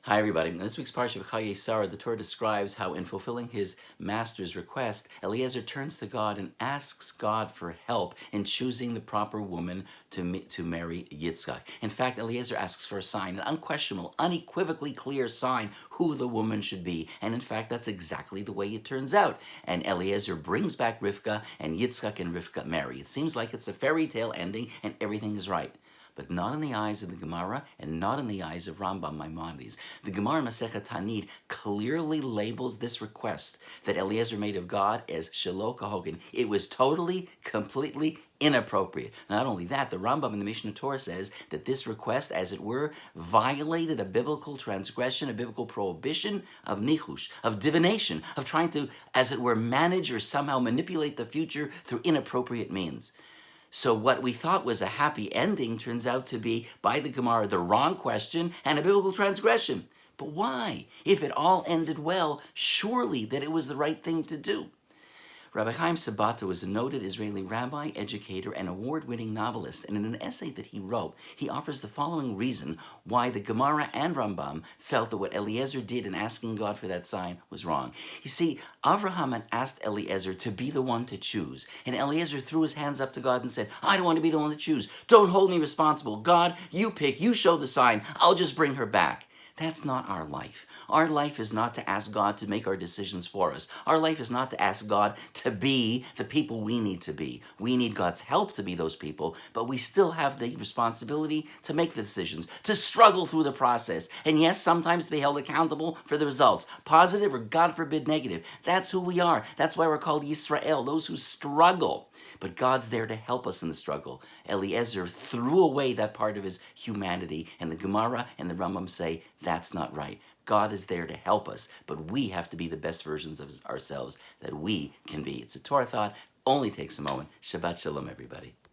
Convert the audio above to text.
Hi everybody. In this week's parsha of Chayei, the Torah describes how in fulfilling his master's request, Eliezer turns to God and asks God for help in choosing the proper woman to marry Yitzchak. In fact, Eliezer asks for a sign, an unquestionable, unequivocally clear sign who the woman should be. And in fact, that's exactly the way it turns out. And Eliezer brings back Rivka, and Yitzchak and Rivka marry. It seems like it's a fairy tale ending and everything is right. But not in the eyes of the Gemara and not in the eyes of Rambam Maimonides. The Gemara Masechet Tanit clearly labels this request that Eliezer made of God as Shelo Kahogan. It was totally, completely inappropriate. Not only that, the Rambam in the Mishnah Torah says that this request, as it were, violated a biblical transgression, a biblical prohibition of nichush, of divination, of trying to, as it were, manage or somehow manipulate the future through inappropriate means. So what we thought was a happy ending turns out to be, by the Gemara, the wrong question and a biblical transgression. But why? If it all ended well, surely that it was the right thing to do. Rabbi Chaim Sabato was a noted Israeli rabbi, educator, and award-winning novelist, and in an essay that he wrote, he offers the following reason why the Gemara and Rambam felt that what Eliezer did in asking God for that sign was wrong. You see, Avraham had asked Eliezer to be the one to choose, and Eliezer threw his hands up to God and said, I don't want to be the one to choose. Don't hold me responsible. God, you pick, you show the sign, I'll just bring her back. That's not our life. Our life is not to ask God to make our decisions for us. Our life is not to ask God to be the people we need to be. We need God's help to be those people, but we still have the responsibility to make the decisions, to struggle through the process, and yes, sometimes to be held accountable for the results, positive or, God forbid, negative. That's who we are. That's why we're called Yisrael, those who struggle. But God's there to help us in the struggle. Eliezer threw away that part of his humanity, and the Gemara and the Rambam say that's not right. God is there to help us, but we have to be the best versions of ourselves that we can be. It's a Torah thought, only takes a moment. Shabbat Shalom, everybody.